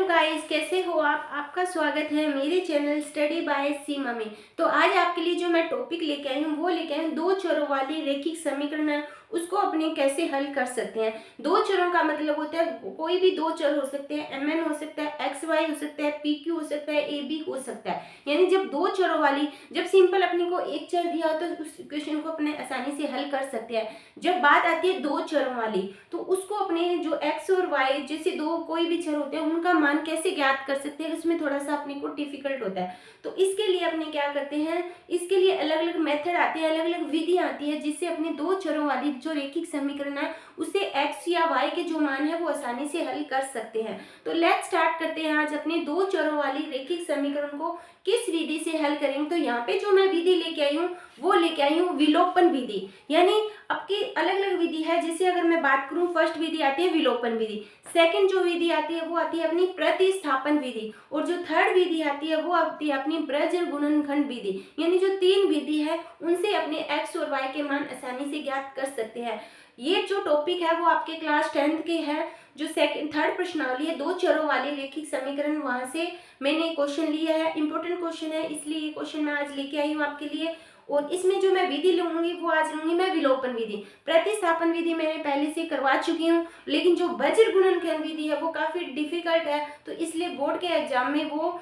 Hello guys, कैसे हो आप? आपका स्वागत है मेरे चैनल स्टडी बाय सीमा में। तो आज आपके लिए जो मैं टॉपिक लेके आई हूँ वो लेके आई हूँ दो चरों वाली रैखिक समीकरण है, उसको अपने कैसे हल कर सकते हैं। दो चरों का मतलब होता है कोई भी दो चर हो सकते हैं, mn हो सकता है, xy हो सकता है, pq हो सकता है, ab हो सकता है। यानी जब दो चरों वाली, जब सिंपल अपने को एक चर दिया हो तो उस इक्वेशन को अपने आसानी से हल कर सकते हैं। जब बात आती है दो चरों वाली तो उसको अपने जो x और y जैसे दो कोई भी चर होते हैं उनका मान कैसे ज्ञात कर सकते हैं, उसमें थोड़ा सा अपने को डिफिकल्ट होता है। तो इसके लिए अपने क्या करते हैं, इसके लिए अलग अलग मेथड आते हैं, अलग अलग विधि आती है जिससे अपने दो चरों वाली जो रैखिक समीकरण है उसे x या y के जो मान है वो आसानी से हल कर सकते हैं। तो लेट्स स्टार्ट करते हैं आज अपने दो चरों वाली रैखिक समीकरण को किस विधि से हल करेंगे। तो यहाँ पे जो मैं विधि लेके आई हूँ वो लेके आई हूँ विलोपन विधि। यानी आपकी अलग अलग विधि है, जैसे अगर मैं बात करूँ फर्स्ट विधि आती है विलोपन विधि, सेकंड जो विधि आती है वो आती है अपनी प्रतिस्थापन विधि, और जो थर्ड विधि आती है वो आती है अपनी ब्रज गुणनखंड विधि। यानी जो तीन विधि है उनसे अपने x और y के मान आसानी से ज्ञात कर सकते हैं। ये जो टॉपिक है वो आपके क्लास 10th के है, जो सेकंड थर्ड प्रश्नावली है दो चरों वाले रैखिक समीकरण, वहां से मैंने क्वेश्चन लिया है, इंपॉर्टेंट क्वेश्चन है, इसलिए ये क्वेश्चन मैं आज लेके आई हूँ आपके लिए। और इसमें जो मैं विधि लूंगी वो आज लूंगी मैं विलोपन विधि। प्रतिस्थापन विधि मैंने पहले से करवा चुकी हूँ, लेकिन जो वज्र गुणनखंड विधि है वो काफी डिफिकल्ट है, तो इसलिए बोर्ड के एग्जाम में वो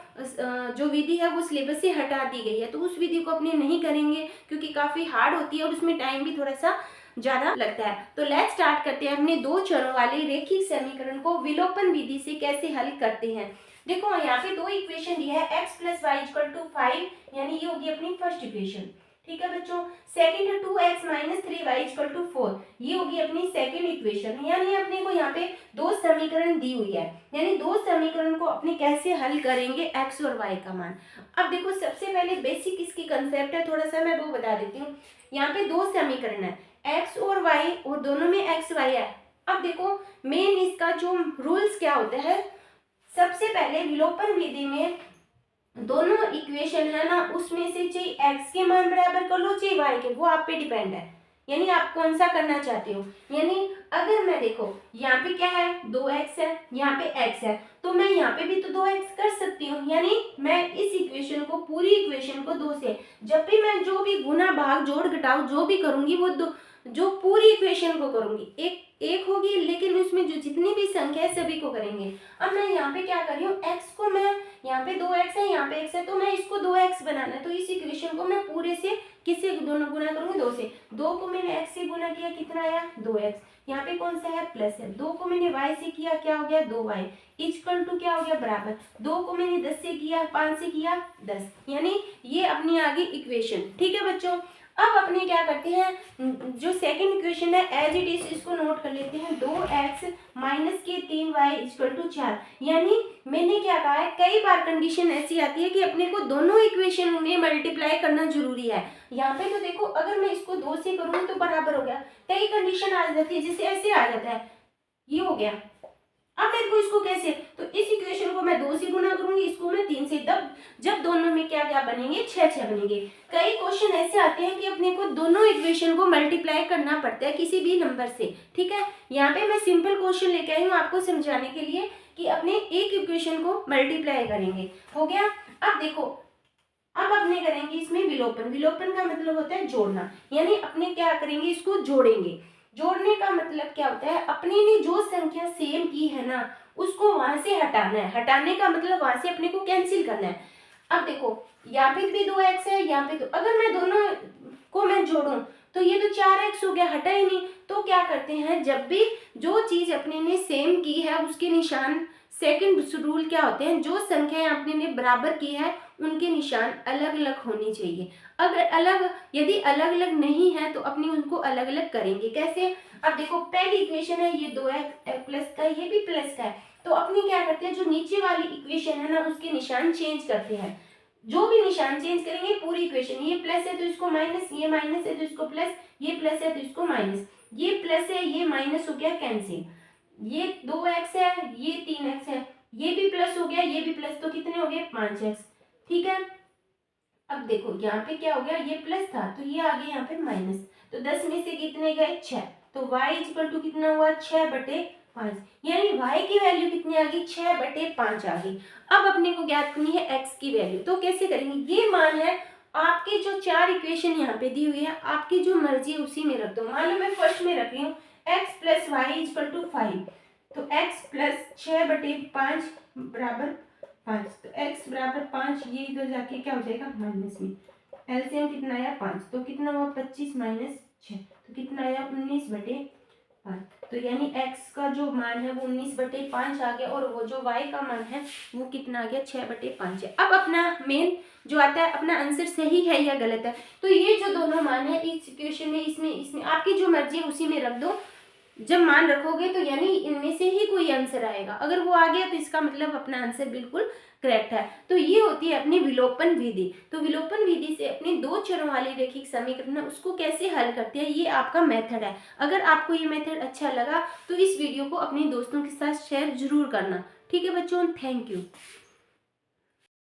जो विधि है वो सिलेबस से हटा दी गई है, तो उस विधि को अपने नहीं करेंगे क्योंकि काफी हार्ड होती है और उसमें टाइम भी थोड़ा सा ज्यादा लगता है। तो लेट्स स्टार्ट करते हैं अपने दो चरों वाले रैखिक समीकरण को विलोपन विधि से कैसे हल करते हैं। देखो यहाँ पे दो इक्वेशन दिया है, x plus y equal to 5, यानी ये होगी अपनी फर्स्ट इक्वेशन। ठीक है बच्चों, सेकंड है 2x minus 3y equal to 4, ये होगी अपनी सेकंड इक्वेशन। यानी अपने को यहाँ पे दो समीकरण दी हुई है, यानी दो समीकरण को अपने कैसे हल करेंगे x और y का मान। अब देखो सबसे पहले बेसिक इसकी कंसेप्ट है, थोड़ा सा मैं वो बता देती हूँ। यहाँ पे दो समीकरण है x और y और दोनों में x y है। अब देखो मेन इसका जो रूल्स क्या होता है, सबसे पहले विलोपन विधि में दोनों इक्वेशन है ना उसमें से चाहे x के मान बराबर कर लो चाहे y के, वो आप पे डिपेंड है, यानी आप कौन सा करना चाहते हो। यानी अगर मैं देखो यहाँ पे क्या है 2x है, यहाँ पे x है, तो मैं यहाँ पे भी तो 2x कर सकती हूँ। यानी मैं इस इक्वेशन को पूरी इक्वेशन को दो से, जब भी मैं जो भी गुना भाग जोड़ घटाव जो भी करूंगी वो दो, जो पूरी इक्वेशन को करूंगी एक एक होगी, लेकिन उसमें जो जितनी भी संख्या है सभी को करेंगे। अब मैं यहाँ पे क्या कर रही हूँ, x को मैं यहाँ पे 2x है, यहाँ पे x है, तो मैं इसको 2x बनाना है, तो इस इक्वेशन को मैं पूरे से किससे दोनों गुना करूंगी, 2 से। 2 को मैंने x से गुना किया, कितना आया 2x, यहाँ पे कौन सा है प्लस है, 2 को मैंने y से किया क्या हो गया 2y इक्वल टू क्या हो गया बराबर, 2 को मैंने 10 से किया 5 से किया 10, यानी ये अपनी आ गई इक्वेशन। ठीक है बच्चों, अब अपने क्या करते हैं, जो सेकंड इक्वेशन है एज इट इज इसको नोट कर लेते हैं, 2x माइनस के 3y इक्वल टू 4। यानी मैंने क्या कहा है, कई बार कंडीशन ऐसी आती है कि अपने को दोनों इक्वेशन में मल्टीप्लाई करना जरूरी है। यहाँ पे तो देखो अगर मैं इसको 2 से करूँ तो बराबर हो गया, कई कंडीशन आ जाती है जिससे ऐसे आ जाता है, ये हो गया। अब मेरे को इसको कैसे, तो इस इक्वेशन को मैं 2 से गुना करूंगी, इसको मैं 3 से, तब जब दोनों में क्या क्या बनेंगे 6 बनेंगे। कई क्वेश्चन ऐसे आते हैं कि अपने को दोनों इक्वेशन को मल्टीप्लाई करना पड़ता है किसी भी नंबर से। ठीक है, यहाँ पे मैं सिंपल क्वेश्चन लेके आई हूँ आपको समझाने के लिए कि अपने एक इक्वेशन को मल्टीप्लाई करेंगे, हो गया। अब देखो अब अपने करेंगे इसमें विलोपन। विलोपन का मतलब होता है जोड़ना, यानी अपने क्या करेंगे इसको जोड़ेंगे। जोड़ने का मतलब क्या होता है, अपने ने जो संख्या सेम की है ना उसको वहां से हटाना है, हटाने का मतलब वहां से अपने को कैंसिल करना है। अब देखो यहाँ पे भी 2x है, यहाँ पे तो अगर मैं दोनों को मैं जोड़ूं तो ये तो 4x हो गया, हटा ही नहीं। तो क्या करते हैं, जब भी जो चीज अपने ने सेम की है उसके निशान, सेकंड रूल क्या होते हैं, जो संख्याएं आपने ने बराबर की है उनके निशान अलग अलग होने चाहिए। अगर अलग, यदि अलग अलग नहीं है तो अपने उनको अलग अलग करेंगे। कैसे, अब देखो पहली इक्वेशन है ये 2x प्लस का, ये भी प्लस का है, तो अपने क्या करते हैं जो नीचे वाली इक्वेशन है ना उसके निशान चेंज करते हैं। जो भी निशान चेंज करेंगे पूरी इक्वेशन, ये प्लस है तो इसको माइनस, ये माइनस है तो इसको प्लस, ये प्लस है तो इसको माइनस, ये प्लस है ये माइनस हो गया कैंसिल, ये 2x है ये 3x है, ये भी प्लस हो गया ये भी प्लस, तो कितने हो गए 5x। ठीक है, अब देखो यहाँ पे क्या हो गया, ये प्लस था तो ये आ गया यहाँ पे माइनस, तो 10 में से कितने गए 6, तो y इक्वल टू कितना हुआ 6 बटे 5, यानी y की वैल्यू कितनी आ गई, 6/5 आ गई। अब अपने को ज्ञात करनी है x की वैल्यू, तो कैसे करेंगे, ये मान है आपके जो 4 इक्वेशन यहाँ पे दी हुई है, आपकी जो मर्जी है उसी में रख दो। मान लो मैं फर्स्ट में रख रही हूँ x plus y equal to 5, तो x प्लस 6/5 बराबर 5, तो x बराबर 5, ये इधर जाके क्या हो जाएगा माइनस में, एलसीएम कितना आया 5, तो कितना हुआ 25 माइनस 6, तो कितना आया 19/5, तो यानी x का जो मान है वो 19/5 आ गया, और वो जो y का मान है वो कितना आ गया 6/5 है। अब अपना मेन जो आता है, अपना आंसर सही है या गलत है, तो ये जो दोनों मान है इस इक्वेशन में, इसमें इसमें आपकी जो मर्जी है उसी में रख दो। जब मान रखोगे तो यानी इनमें से ही कोई आंसर आएगा, अगर वो आ गया तो इसका मतलब अपना आंसर बिल्कुल करेक्ट है। तो ये होती है अपनी विलोपन विधि। तो विलोपन विधि से अपने दो चरों वाली रैखिक समीकरण है उसको कैसे हल करते हैं, ये आपका मेथड है। अगर आपको ये मेथड अच्छा लगा तो इस वीडियो को अपने दोस्तों के साथ शेयर जरूर करना। ठीक है बच्चों, थैंक यू।